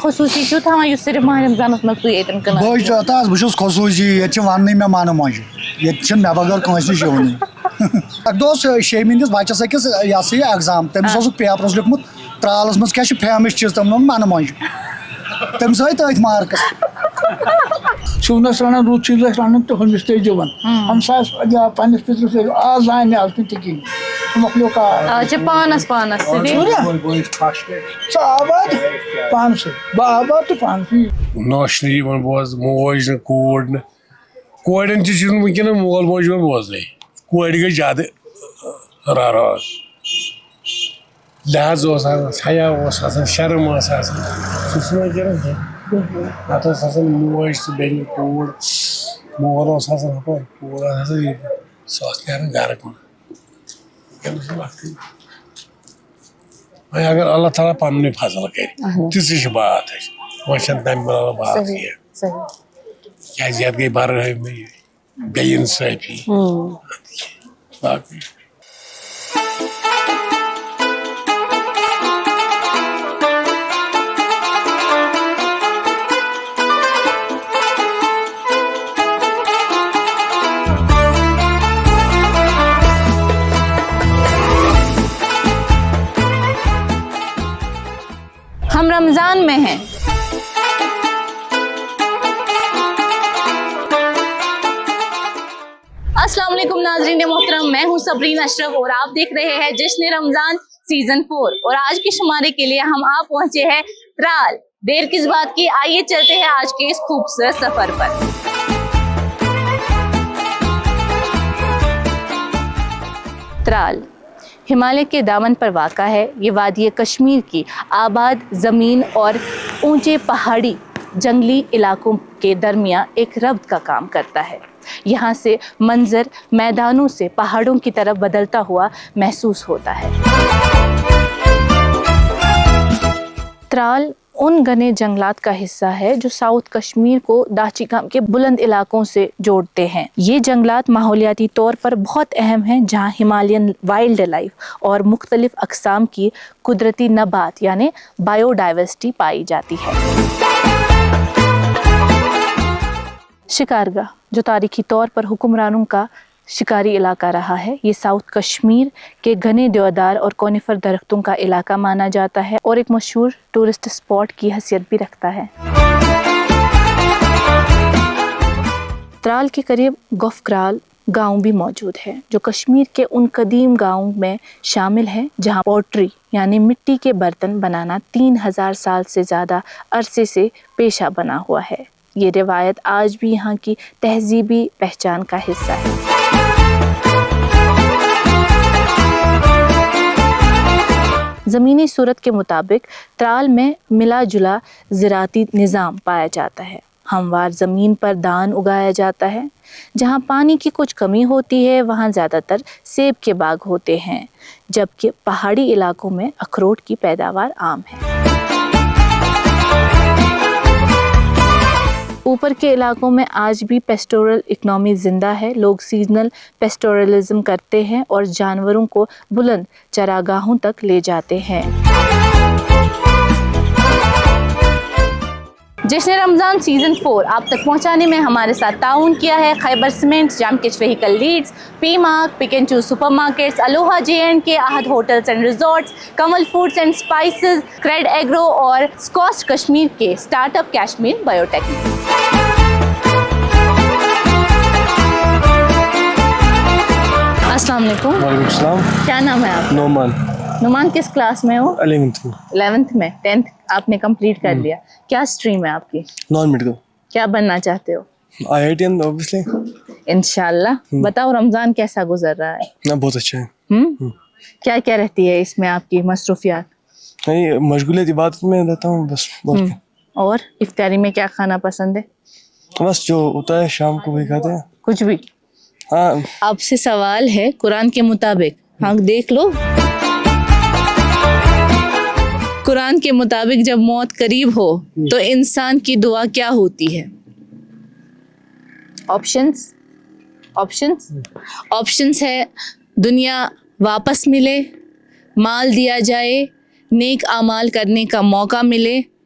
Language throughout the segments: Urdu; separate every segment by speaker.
Speaker 1: خصوصی چھو تھاوان یُس صرف ماہ رمضانس منٛز تُہۍ ییٚتٮ۪ن کٕنان
Speaker 2: بہٕ چھُس خصوٗصی ییٚتہِ چھِ وَننٕے مےٚ مَنہٕ مۄنجہِ ییٚتہِ چھِنہٕ مےٚ بغٲر کٲنٛسہِ نِش یِونٕے اَکہِ دۄہ اوس 6 ہِنٛدِس بَچَس أکِس یہِ ہسا یہِ ایٚگزام تٔمِس اوسُکھ پیپرَس لیوٗکھمُت ترٛالَس منٛز کیٛاہ چھُ فیمَس چیٖز تٔمۍ ووٚن مَنہٕ مۄنجہِ تٔمِس آے تٔتھۍ مارکٕس
Speaker 3: سوٗنَس رَنان رُت چیٖز ٲسۍ رَنان تہٕ ہُمِس تہِ دِوان ہمسایَس یا پنٛنِس پِترِس آز آے نہٕ آز نہٕ تہِ کِہیٖنۍ سُہ مۄکلیو کار
Speaker 1: آز چھِ پانَس سۭتی
Speaker 3: ژٕ آباد پانہٕ سۭتۍ بہٕ آباد تہٕ پانہٕ سۭتۍ
Speaker 4: نۄش نہٕ یِوان بوز موج نہٕ کوٗر نہٕ کورٮ۪ن تہِ چھُنہٕ وٕنکٮ۪نَس مول موج یِوان بوزنَے کورِ گٔے زیادٕ راراز لحاظ اوس آسان حیا اوس آسان شرم ٲس آسان سُہ چھُنہٕ وٕنکٮ۪نَس کینٛہہ نَتہٕ ٲس آسان موج تہٕ بیٚنہِ کوٗر مول اوس آسان ہُپٲرۍ کوٗر ٲس آسان ییٚتہِ سۄ ٲس نیران گرٕ کُن وٕنکٮ۪نَس چھُ وقتٕے وۄنۍ اگر اللہ تعالیٰ پَننُے فضل کرِ تِژٕے چھِ بات اَسہِ وۄنۍ چھَنہٕ تَمہِ بدلہٕ بات کینٛہہ کیٛازِ یَتھ گٔے برٲہمی بے اِنصٲفی باقٕے
Speaker 1: ہم رمضان میں ہیں السلام علیکم ناظرین محترم، میں ہوں صبرین اشرف اور آپ دیکھ رہے ہیں جشن رمضان سیزن 4 اور آج کے شمارے کے لیے ہم آپ پہنچے ہیں ترال۔ دیر کس بات کی، آئیے چلتے ہیں آج کے اس خوبصورت سفر پر۔ ترال ہمالیہ کے دامن پر واقع ہے۔ یہ وادی کشمیر کی آباد زمین اور اونچے پہاڑی جنگلی علاقوں کے درمیان ایک ربط کا کام کرتا ہے۔ یہاں سے منظر میدانوں سے پہاڑوں کی طرف بدلتا ہوا محسوس ہوتا ہے۔ ترال ان گھنے جنگلات کا حصہ ہے جو ساؤتھ کشمیر کو داچی گام کے بلند علاقوں سے جوڑتے ہیں۔ یہ جنگلات ماحولیاتی طور پر بہت اہم ہیں، جہاں ہمالین وائلڈ لائف اور مختلف اقسام کی قدرتی نبات یعنی بائیو ڈائیورسٹی پائی جاتی ہے۔ شکارگاہ جو تاریخی طور پر حکمرانوں کا شکاری علاقہ رہا ہے، یہ ساؤتھ کشمیر کے گھنے دیودار اور کونیفر درختوں کا علاقہ مانا جاتا ہے اور ایک مشہور ٹورسٹ اسپاٹ کی حیثیت بھی رکھتا ہے۔ ترال کے قریب گوفکرال گاؤں بھی موجود ہے جو کشمیر کے ان قدیم گاؤں میں شامل ہے جہاں پوٹری یعنی مٹی کے برتن بنانا 3000 سال سے زیادہ عرصے سے پیشہ بنا ہوا ہے۔ یہ روایت آج بھی یہاں کی تہذیبی پہچان کا حصہ ہے۔ زمینی صورت کے مطابق ترال میں ملا جلا زراعتی نظام پایا جاتا ہے۔ ہموار زمین پر دان اگایا جاتا ہے۔ جہاں پانی کی کچھ کمی ہوتی ہے وہاں زیادہ تر سیب کے باغ ہوتے ہیں، جبکہ پہاڑی علاقوں میں اخروٹ کی پیداوار عام ہے۔ اوپر کے علاقوں میں آج بھی پیسٹورل اکنامی زندہ ہے۔ لوگ سیزنل پیسٹورلزم کرتے ہیں اور جانوروں کو بلند چراگاہوں تک لے جاتے ہیں۔ جشن رمضان سیزن 4 آپ تک پہنچانے میں ہمارے ساتھ تعاون کیا ہے خیبر سیمنٹ، جام کچ vehicle leads, P mark, pick and choose supermarkets, Aloha J&K، Ahad hotels and resorts, Kamal foods and spices, کریڈ ایگرو اور اسکاسٹ کشمیر کے اسٹارٹ اپ کشمیر بایوٹیک۔ السلام علیکم۔
Speaker 5: وعلیکم السلام۔
Speaker 1: کیا نام ہے آپ؟
Speaker 5: نعمان۔
Speaker 1: نعمان کس کلاس میں ہو؟
Speaker 5: 11th
Speaker 1: میں 10th آپ نے کمپلیٹ کر لیا۔ کیا اسٹریم ہے آپ کی؟
Speaker 5: Non medical.
Speaker 1: کیا بننا چاہتے ہو؟
Speaker 5: IITian obviously۔
Speaker 1: انشاءاللہ۔ بتاؤ رمضان کیسا گزر رہا ہے؟
Speaker 5: بہت اچھا ہے۔
Speaker 1: کیا کیا رہتی ہے اس میں آپ کی مصروفیات؟
Speaker 5: مشغولیت عبادت میں رہتا ہوں بس۔
Speaker 1: اور افطاری میں کیا کھانا پسند ہے؟
Speaker 5: بس جو ہوتا ہے شام کو وہی کھاتے ہیں۔
Speaker 1: کچھ بھی؟
Speaker 5: ہاں۔
Speaker 1: آپ سے سوال ہے قرآن کے مطابق، ہاں دیکھ لو، قرآن کے مطابق جب موت قریب ہو تو انسان کی دعا کیا ہوتی ہے؟ آپشنز ہے دنیا واپس ملے، مال دیا جائے، نیک اعمال کرنے کا موقع ملے،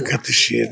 Speaker 4: 160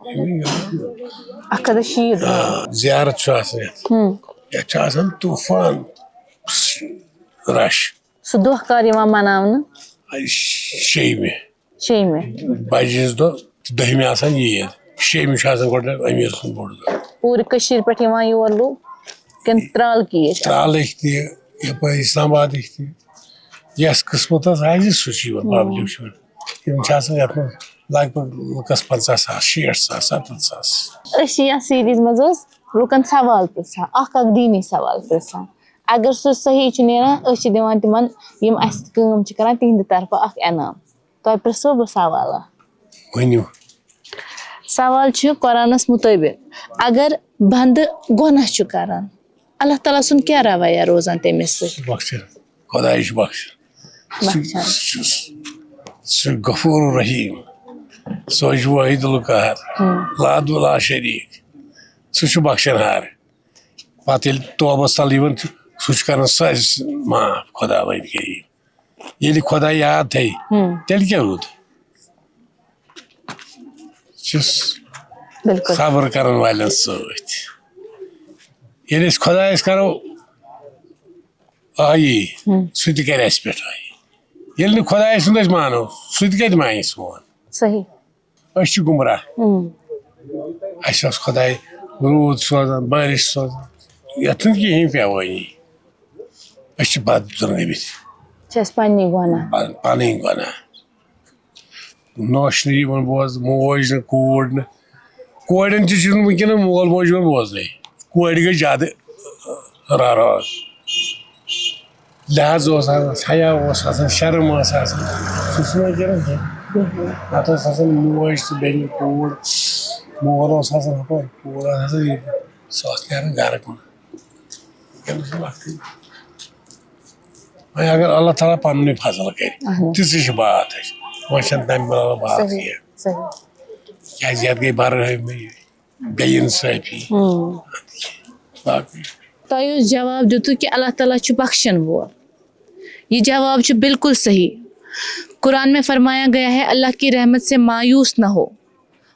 Speaker 1: 1,100
Speaker 4: زیارت چھُ آسان یتھ چھُ آسان طوٗفان رش
Speaker 1: سُہ دۄہ کر یِوان مناونہٕ؟
Speaker 4: 6مہِ
Speaker 1: 6مہِ
Speaker 4: بجہِ عیٖذ دۄہ تہٕ 10مہِ آسان عیٖد 6مہِ چھُ آسان گۄڈٕ أمیٖر سُنٛد بوٚڑ دۄہ
Speaker 1: پوٗرٕ کٔشیٖرِ پٮ۪ٹھ یِوان یور لوٗکھ کِنہٕ ترٛالہٕ کی چھِ؟
Speaker 4: ترٛالٕکۍ تہِ یپٲرۍ اسلام آبادٕکۍ تہِ یس قٕسمتس آسہِ سُہ چھُ یِوان پبلِک چھُ یِوان یِم چھِ آسان یتھ منٛز لگ بگ لُکس 50,000 60,000 70,000
Speaker 1: أسۍ چھِ یتھ سیٖریٖز منٛز حظ لُکن سوال پرژھان اکھ دیٖنی سوال پرژھان اگر سُہ صحیح چھُ نیران أسۍ چھِ دِوان تِمن یِم اسہِ کٲم چھِ کران تِہنٛدِ طرفہٕ اکھ انعام تۄہہِ پرژھو بہٕ سوال اکھ
Speaker 4: ؤنِو
Speaker 1: سوال چھُ قرآنس مُطٲبِق اگر بنٛدٕ گۄناہ چھُ کران اللہ تعالیٰ سُنٛد کیٛاہ رویہ روزان تٔمِس سۭتۍ؟
Speaker 4: بخشن خۄداے چھُ بخشن
Speaker 1: بخشان
Speaker 4: سُہ چھُ غفور رحیٖم سُہ چھُ وٲحد القہار لاد لا شریٖک سُہ چھُ بخشن ہار پتہٕ ییٚلہِ توبس تل یِوان چھُ سُہ چھُ کران سٲرسٕے معاف خۄدا وۄنۍ کٔریٖم ییٚلہِ خۄدا یاد تھایہِ تیٚلہِ کیٛاہ روٗد چھُس
Speaker 1: بِلکُل
Speaker 4: صبر کرن والٮ۪ن سۭتۍ ییٚلہِ أسۍ خۄدایس کرو آیی سُہ تہِ کرِ اسہِ پٮ۪ٹھ آیی ییٚلہِ نہٕ خۄداے سُنٛد أسۍ مانو سُہ تہِ کتہِ مانہِ سون
Speaker 1: صحیح
Speaker 4: أسۍ چھِ گُمراہ اَسہِ اوس خۄداے روٗد سوزان بٲرِش سوزان یتھ نہٕ کِہینۍ پیوٲنی أسۍ چھِ بد زٲنمٕتۍ
Speaker 1: چھِ اَسہِ پنٛنی گۄناہ
Speaker 4: پنٕنۍ گۄناہ نوٚش نہٕ یِوان بوزنہٕ موج نہٕ کوٗر نہٕ کورٮ۪ن تہِ چھُنہٕ وٕنکٮ۪نس مول موج یِوان بوزنٕے کورِ گٔے زیادٕ راراز لحاظ اوس آسان حیا اوس آسان شرم ٲس آسان سُہ چھُنہٕ وٕنکٮ۪نس کینٛہہ نتہٕ ٲس آسان موج تہٕ بیٚنہِ کوٗر مول اوس آسان ہُپٲرۍ کوٗر ٲس آسان ییٚتہِ سۄ ٲس نیران گرٕ کُن وٕنکٮ۪نس چھُ وقتٕے وۄنۍ اگر اللہ تعالیٰ پننُے فضل کرِ تِژٕے چھِ بات اَسہِ وۄنۍ چھنہٕ تمہِ بدلہٕ بات کینٛہہ
Speaker 1: صحیح
Speaker 4: کیازِ یتھ گٔے برہمی بے انصٲفی باقٕے
Speaker 1: تۄہہِ یُس جواب دِتُو کہِ اللہ تعالیٰ چھُ بخشن وول یہ جواب چھُ بالکل صحیح قرآن میں فرمایا گیا ہے اللہ کی رحمت سے مایوس نہ ہو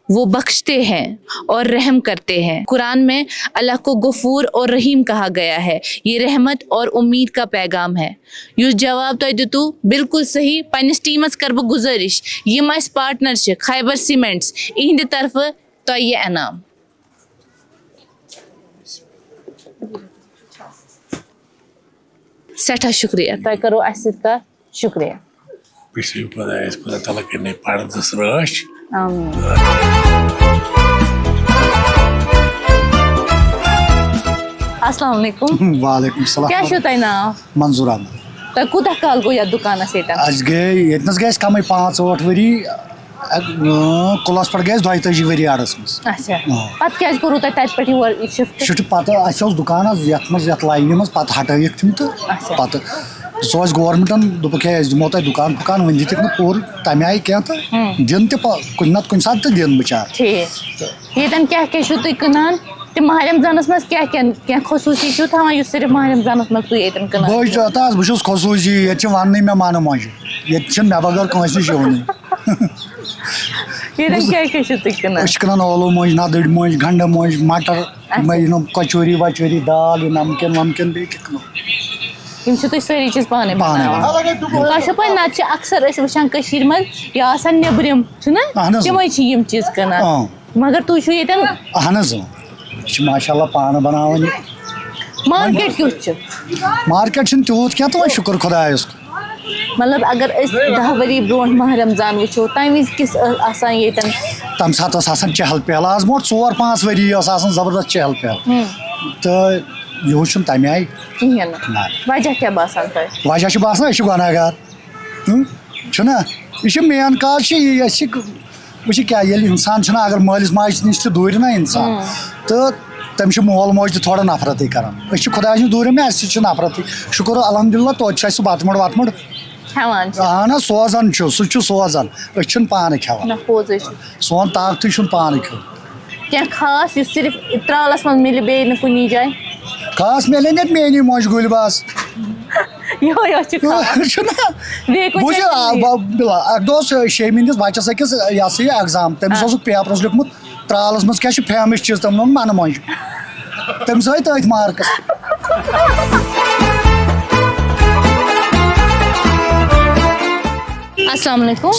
Speaker 1: وہ بخشتے ہیں اور رحم کرتے ہیں قرآن میں اللہ کو غفور اور رحیم کہا گیا ہے یہ رحمت اور امید کا پیغام ہے یُس جواب تۄہہِ دِتُو بالکل صحیح پننِس ٹیٖمس کرٕ بہٕ گُزٲرِش یِم اسہِ پارٹنر چھِ خیبر سیمنٹس یِہنٛدِ طرفہٕ تۄہہِ یہِ انعام سٮ۪ٹھاہ شُکریہ تۄہہِ کٔرو اسہِ سۭتۍ کتھ شُکریہ
Speaker 4: پٔژھِو خۄدایس خۄدا تعالیٰ کٔرنَے پردس رٲچھ
Speaker 1: آمیٖن السلام علیکم
Speaker 2: وعلیکم السلام
Speaker 1: کیٛاہ چھُو تۄہہِ ناو
Speaker 2: منظور احمد
Speaker 1: تۄہہِ کوٗتاہ کال گوٚو یتھ دُکانس ییٚتٮ۪ن
Speaker 2: اَسہِ گٔے ییٚتنس گٔے اَسہِ کمٕے 5-8 ؤری کُلس پٮ۪ٹھ گٔے اَسہِ 22 ؤری اَڈس منٛز
Speaker 1: اچھا پتہٕ کیٛازِ کوٚروٕ تۄہہِ تتہِ پٮ۪ٹھ یور شفٹ
Speaker 2: شُٹھِ پتہٕ اَسہِ اوس دُکان حظ یتھ منٛز یتھ لاینہِ منٛز پتہٕ ہٹٲیِکھ تِم تہٕ پتہٕ سُہ اوس گورمنٹن دوٚپُکھ ہے أسۍ دِمو تۄہہِ دُکان فُکان وۄنۍ دِتِکھ نہٕ پوٗرٕ تمہِ آیہِ کینٛہہ تہٕ دِن تہِ کُنہِ نتہٕ کُنہِ ساتہٕ تہٕ دِن بِچار
Speaker 1: ٹھیٖک ییٚتٮ۪ن کیٛاہ کیٛاہ چھُو تُہۍ کٕنان تہِ ماہ رمضانس منٛز کیٛاہ کینٛہہ خصوٗصی چھُو تھاوان یُس صرف ماہ رمضانس منٛز تُہۍ ییٚتٮ۪ن کٕنان
Speaker 2: بہٕ چھُس خصوٗصی ییٚتہِ چھِ وننٕے مےٚ منہٕ مۄنجہِ ییٚتہِ چھِنہٕ مےٚ بغٲر کٲنٛسہِ نِش یِونٕے
Speaker 1: ییٚتٮ۪ن کیٛاہ کیٛاہ چھُو تُہۍ کٕنان
Speaker 2: أسۍ چھِ کٕنان ٲلوٕ مۄنجہِ نَدٕرۍ مۄنجہِ گنڈٕ مۄنجہِ مٹر یِم کچوری وچوری دال یہِ نمکیٖن ومکیٖن بیٚیہِ کیٛاہ کٕنو
Speaker 1: یِم چھِ تُہۍ سٲری چیٖز پانے بناوان تۄہہِ چھو پاے نتہٕ چھِ اکثر أسۍ وٕچھان کٔشیٖرِ منٛز یا آسان نیٚبرِم چھُنہ تِمے چھِ یِم چیٖز کٕنان مگر تُہۍ چھِو ییٚتٮ۪ن
Speaker 2: اہن حظ أسۍ چھِ ماشاء اللہ پانہٕ بناوان یہِ
Speaker 1: مارکیٹ کیُتھ چھُ
Speaker 2: مارکیٹ چھُنہٕ تیوٗت کینٛہہ تہٕ وۄنۍ شُکر خۄدایس کُن
Speaker 1: مطلب اگر أسۍ 10 ؤری برونٛٹھ ماہ رمضان وٕچھو تمہِ وِزِ کِژھ ٲس آسان ییٚتٮ۪ن
Speaker 2: تمہِ ساتہٕ ٲس آسان چہل پہل آز برونٛٹھ 4-5 ؤری ٲس آسان زبردست چہل پہل تہٕ یِہُس چھُنہٕ تمہِ آیہِ
Speaker 1: کِہیٖنۍ نہٕ وجہ کیٛاہ باسان تۄہہِ
Speaker 2: وجہ چھُ باسان أسۍ چھِ گۄناہگار چھُنہ یہِ چھُ مین کاز چھِ یی أسۍ چھِ وٕچھ کیٛاہ ییٚلہِ اِنسان چھُنہ اگر مٲلِس ماجہِ نِش تہِ دوٗرِ نہ اِنسان تہٕ تٔمِس چھُ مول موج تہِ تھوڑا نفرتٕے کران أسۍ چھِ خۄدایَس نِش دوٗرِ مےٚ اَسہِ تہِ چھِ نفرتٕے شُکر الحمدُاللہ توتہِ چھُ اَسہِ سُہ بتہٕ مۄڈ وتہٕ مۄڈ
Speaker 1: کھٮ۪وان چھِ
Speaker 2: اہن حظ سوزان چھُ سُہ چھُ سوزان أسۍ چھِنہٕ پانہٕ کھٮ۪وان
Speaker 1: نہ پوٚزٕے چھُ
Speaker 2: سون طاقتٕے چھُنہٕ پانہٕ کھیوٚن
Speaker 1: کینٛہہ خاص یُس صرف ترٛالس منٛز مِلہِ بیٚیہِ نہٕ کُنی جایہِ
Speaker 2: خاص میلن ییٚتہِ میٲنی موج گُلۍ باس
Speaker 1: یِہوے یوت چھِ خاص
Speaker 2: چھُنہ
Speaker 1: بیٚیہِ کُنہِ
Speaker 2: اَکہِ دۄہ اوس شیٚمہِ ہِنٛدِس بَچَس أکِس یہِ ہسا یہِ ایٚگزام تٔمِس اوسُکھ پیپرَس لیوٗکھمُت ترالس مز کیا فیمس چیز تم من مجھ تمس آئی تھی مارکس.
Speaker 1: السلام علیکم.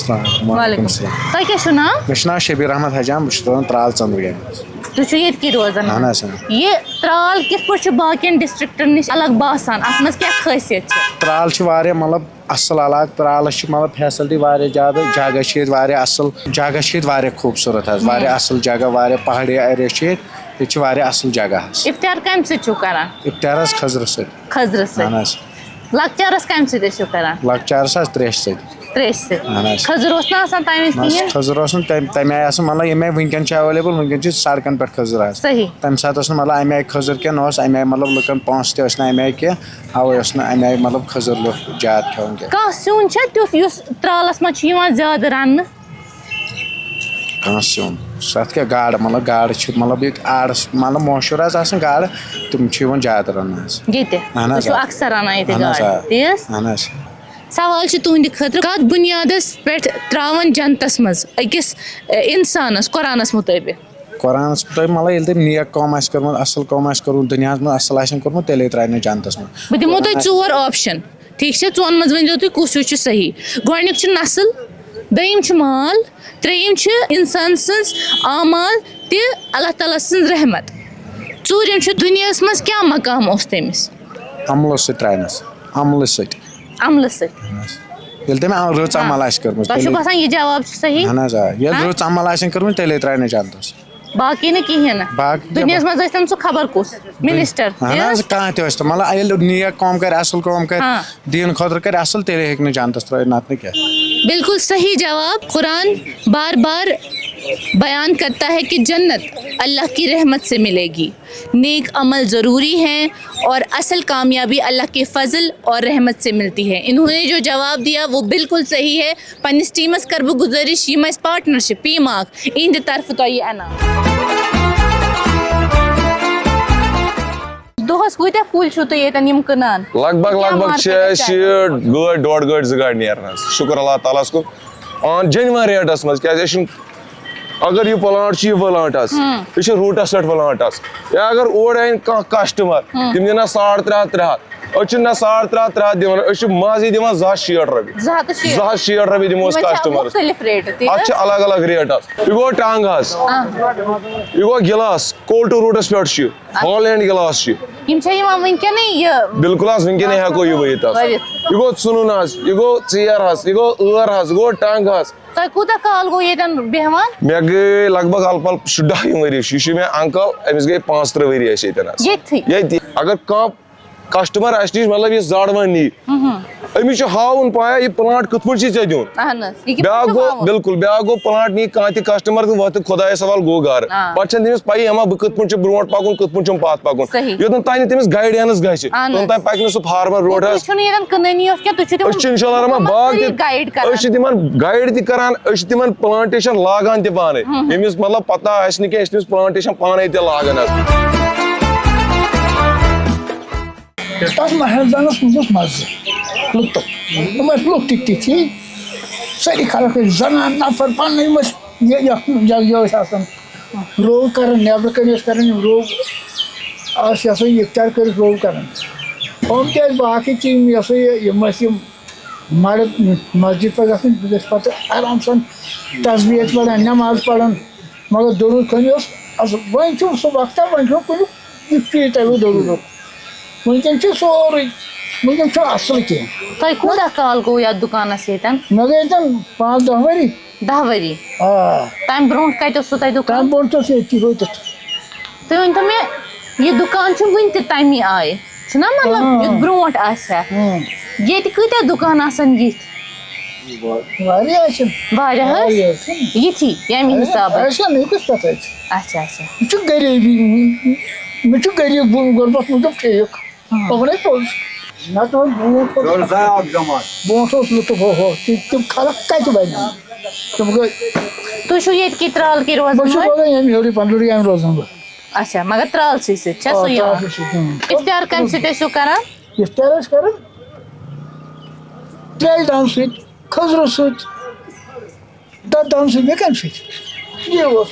Speaker 1: وعلیکم السلام. تۄہہِ کیٛاہ چھُو ناو؟
Speaker 6: مےٚ چھُ ناو شبیٖر احمد حجام بہٕ چھُس روزان ترٛال ژندٕگامہِ منٛز.
Speaker 1: تُہۍ چھِو ییٚتکی روزان؟
Speaker 6: اہن حظ.
Speaker 1: یہِ ترٛال کِتھ پٲٹھۍ چھُ باقین ڈسٹرکٹن نِش الگ باسان؟ اتھ منٛز کیٛاہ خٲصیت چھِ؟
Speaker 6: ترٛال چھِ واریاہ مطلب اَصٕل علاقہٕ. ترٛالَس چھِ مطلب فیسلٹی واریاہ زیادٕ. جگہ چھِ ییٚتہِ واریاہ اَصٕل. جگہ چھِ ییٚتہِ واریاہ خوٗبصوٗرت حظ. واریاہ اَصٕل جگہ. واریاہ پہاڑی ایریا چھِ ییٚتہِ. ییٚتہِ چھِ واریاہ اَصٕل جگہ حظ.
Speaker 1: اِفطیار کَمہِ سۭتۍ چھُو کران؟
Speaker 6: اِفطیار حظ خٔزرٕ سۭتۍ.
Speaker 1: خٔزرٕ
Speaker 6: اہن
Speaker 1: سۭتۍ.
Speaker 6: حظ.
Speaker 1: لۄکچارس کَمہِ سۭتۍ ٲسِو کران؟
Speaker 6: لۄکچارَس حظ ترٛیشہِ سۭتۍ.
Speaker 1: تریشہِ سۭتۍ.
Speaker 6: اہن حظ.
Speaker 1: خٔزٕر اوس نہٕ آسان تَمہِ وِزِ کِہیٖنۍ؟
Speaker 6: خٔزٕر اوس نہٕ تَمہِ آیہِ آسان مطلب ییٚمہِ آیہِ وٕنکیٚن چھِ ایویلیبٕل. وٕنکیٚن چھِ سڑکن پٮ۪ٹھ خٔزٕر حظ.
Speaker 1: صحیح.
Speaker 6: تَمہِ ساتہٕ اوس نہٕ مطلب اَمہِ آیہِ خٔزٕر کینٛہہ. نہ اوس اَمہِ آیہِ مطلب لُکن پونٛسہٕ تہِ ٲسۍ نہٕ اَمہِ آیہِ کینٛہہ. اَوے اوس نہٕ اَمہِ آیہِ مطلب خٔزٕر لُکھ زیادٕ کھٮ۪وان کینٛہہ.
Speaker 1: کانٛہہ سیُن چھا تیُتھ یُس ترٛالس منٛز چھُ یِوان زیادٕ رننہٕ؟
Speaker 6: کانٛہہ سیُن سَتھ کیٛاہ گاڈٕ مطلب گاڈٕ چھِ مطلب ییٚتہِ آڑس مطلب مشہوٗر حظ آسان گاڈٕ تِم چھِ یِوان زیادٕ رَننہٕ حظ.
Speaker 1: ییٚتہِ تُہۍ چھِو اکثر رنان ییٚتہِ گاڈٕ تی حظ؟
Speaker 6: اہن حظ.
Speaker 1: سوال چھُ تُہنٛدِ خٲطرٕ کتھ بُنیادس پٮ۪ٹھ ترٛاوان جنتس منٛز أکِس اِنسانس قۄرانس مُطٲبِق؟
Speaker 6: قۄرانس مطٲبِق مطلب ییٚلہِ تٔمۍ نیک کٲم آسہِ کٔرمٕژ اَصٕل کٲم آسہِ کٔرمٕژ دُنیاہس منٛز اَصٕل آسن کوٚرمُت تیٚلے ترٛایہِ جنتس منٛز.
Speaker 1: بہٕ دِمو تۄہہِ 4 آپشن ٹھیٖک چھا؟ 4 منٛز ؤنۍ زیو تُہۍ کُس ہیوٗ چھُ صحیح. گۄڈٕنیُک چھُ نسل، دوٚیِم چھُ مال، ترٛیٚیِم چھُ اِنسان سٕنٛز اعمال تہِ اللہ تعالیٰ سٕنٛز رحمت، ژوٗرِم چھُ دُنیاہس منٛز کیٛاہ مقام اوس تٔمِس؟
Speaker 6: عملو سۭتۍ ترٛاینس. عملہٕ سۭتۍ.
Speaker 1: عملہٕ سۭتۍ.
Speaker 6: ییٚلہِ تٔمۍ رٕژ عمل آسہِ کٔرمٕژ.
Speaker 1: تۄہہِ چھُو باسان یہِ جواب چھُ صحیح؟
Speaker 6: اہن حظ. آ ییٚلہِ رٕژ عمل آسن کٔرمٕژ تیٚلے ترٛایہِ جنتس.
Speaker 1: باقٕے نہٕ کِہینۍ نہٕ؟ دُنیاہس منٛز ٲسۍ سُہ خبر کُس مِنسٹر.
Speaker 6: اہن حظ کانٛہہ تہِ ٲسۍ تن مطلب ییٚلہِ نیک کٲم کرِ اَصٕل کٲم کرِ دیٖن خٲطرٕ کرِ اَصٕل تیٚلے ہیٚکہِ نہٕ جنتس ترٛٲیِتھ نتہٕ نہٕ کینٛہہ.
Speaker 1: بالکل صحیح جواب. قرآن بار بار بیان کرتا ہے کہ جنت اللہ کی رحمت سے ملے گی. نیک عمل ضروری ہیں اور اصل کامیابی اللہ کے فضل اور رحمت سے ملتی ہے. انہوں نے جو جواب دیا وہ بالکل صحیح ہے. پننس ٹیمس کر بہٕ گُزٲرِش یِم اَسہِ پارٹنرشِپ پی مارک اِہنٛدِ طرفہٕ تۄہہِ یہِ انعام. دۄہس کۭتیاہ کُلۍ چھِو تُہۍ ییٚتٮ۪ن یِم کٕنان؟
Speaker 7: لگ بگ چھِ اَسہِ گٲڑۍ 1.5 گٲڑۍ 2 گاڑِ نیران حظ. شُکُر اللہ تعالیٰ ہس کُن آن جینوَن ریٹس منٛز. کیازِ أسۍ چھِنہٕ اگر یہِ پٕلانٹ چھُ یہِ پٕلانٹ حظ یہِ چھُ روٗٹس پٮ۪ٹھ پٕلانٹ حظ. یا اگر اورٕ اَنہِ کانٛہہ کسٹمر تِم دِن اَسہِ 350 أسۍ چھِنہٕ نہ 350 دِوان. أسۍ چھِ منٛزٕے دِوان 260 رۄپیہِ. 260 رۄپیہِ دِمو أسۍ کسٹمرس. اتھ چھِ الگ الگ ریٹ حظ. یہِ گوٚو ٹنٛگ حظ. یہِ گوٚو گِلاس کولٹہٕ روٗٹس پٮ۪ٹھ چھُ ہالینڈ گِلاس چھُ. بالکل حظ وٕنکیٚنٕے ہٮ۪کو یہِ ؤیِتھ حظ. یہِ گوٚو ژٕنُن حظ. یہِ گوٚو ژیر حظ. یہِ گوٚو ٲر حظ. یہِ گوٚو ٹنٛگ حظ. مےٚ گٔے لگ بگ الہٕ پلہٕ چھُ 10 ؤری. یہِ چھُ مےٚ انکل أمِس گٔے 35 ؤری اَسہِ ییٚتٮ۪ن حظ. ییٚتہِ اگر کانٛہہ کسٹمر اَسہِ نِش مطلب یہِ زڈ وۄنۍ نی أمِس چھُ ہاوُن پایا یہِ پٕلانٹ کِتھ پٲٹھۍ چھُ ژےٚ دیُن. بیٛاکھ گوٚو بالکل بیٛاکھ گوٚو پٕلانٹ نی کانٛہہ تہِ کسٹمر تہٕ وۄتھِ خۄدایس حوال گوٚو گرٕ. پتہٕ چھنہٕ تٔمِس پیی اما بہٕ کِتھ پٲٹھۍ چھُ برونٛٹھ پکُن کِتھ پٲٹھۍ چھُم پتھ پکُن. یوٚتن تانۍ نہٕ تٔمِس گایڈینس گژھِ توٚتن تانۍ پکہِ نہٕ سُہ فارمر روڈ حظ. أسۍ چھِ انشاء اللہ رحمان باغ تہِ أسۍ چھِ تِمن گایڈ تہِ کران. أسۍ چھِ تِمن پلانٹیشن لاگان تہِ پانے. ییٚمِس مطلب پتہ آسہِ نہٕ کینٛہہ أسۍ چھِ تٔمِس پلانٹیشن پانے تہِ لاگان حظ.
Speaker 3: تَتھ مہرازانس منٛز اوس مزٕ لُطف. یِم ٲسۍ لُکھ تہِ تِتھی سٲری خلق ٲسۍ زنان نفر پنٕنۍ یِم ٲسۍ یتھ جگہ ٲسۍ آسان روو کران. نیبرٕ کنۍ ٲسۍ کران یِم روو آسہٕ یہِ ہسا یہِ اِفطار کٔرِتھ روو کران. ہُم تہِ ٲسۍ باقٕے چیٖز یہِ ہسا یِم ٲسۍ یِم مرد مسجد پٮ۪ٹھ گژھان بیٚیہِ ٲسۍ پتہٕ آرام سان تصبیح ٲسۍ پران نٮ۪ماز پران. مگر دروٗد خٲنی اوس اصل. وۄنۍ چھُ سُہ وقتہ وۄنۍ چھُ کُنیُک یُس چیٖز تۄہہِ دروٗدُک وٕنکیٚن چھُ سورُے وٕنکیٚن چھُ اصل کینٛہہ.
Speaker 1: تۄہہِ کوٗتاہ کال گوٚو یتھ دُکانس ییٚتٮ۪ن؟
Speaker 3: مےٚ گٔے ییٚتٮ۪ن 5-10 ؤری.
Speaker 1: 10 ؤری.
Speaker 3: آ
Speaker 1: تمہِ برونٛٹھ کتہِ اوسوٕ تۄہہِ دُکان؟
Speaker 3: تَمہِ برونٛٹھ اوس ییٚتھی روٗدِتھ.
Speaker 1: تُہۍ ؤنۍتو مےٚ یہِ دُکان چھُ وُنہِ تہِ تَمی آیہِ چھُنہ مطلب یُتھ برونٛٹھ آسہِ ہا؟ ییٚتہِ کۭتیاہ دُکان آسان یِتھۍ؟
Speaker 3: واریاہ ٲسِم.
Speaker 1: واریاہ حظ یِتھی ییٚمہِ حسابہٕ.
Speaker 3: کُس پتہ چھِ.
Speaker 1: اچھا اچھا.
Speaker 3: یہِ چھُ غریٖبی. مےٚ چھُ غریٖب غُربت موٗجوٗب ٹھیٖک. وَنے پوٚز نتہٕ اوس برونٛٹھ اوس لُطف ہُہ تِم خلق کتہِ بنہِ. تِم گٔے.
Speaker 1: تُہۍ چھِو ییٚتکی ترٛالکی
Speaker 3: بہٕ چھُس
Speaker 1: روزان؟
Speaker 3: روزان ییٚمہِ ہیوٚرُے پنٛڈوٗری ییٚمہِ روزان بہٕ.
Speaker 1: اچھا مگر ترٛالسٕے سۭتۍ چھا سُہ یِوان؟ اِفطار کَمہِ سۭتۍ ٲسِو کران؟
Speaker 3: اِفطار ٲسۍ کران تریلہِ دانہٕ سۭتۍ خٔزرٕ سۭتۍ دۄدٕ دانہٕ سۭتۍ بیٚیہِ کَمہِ سۭتۍ. یہِ اوس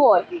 Speaker 1: 4।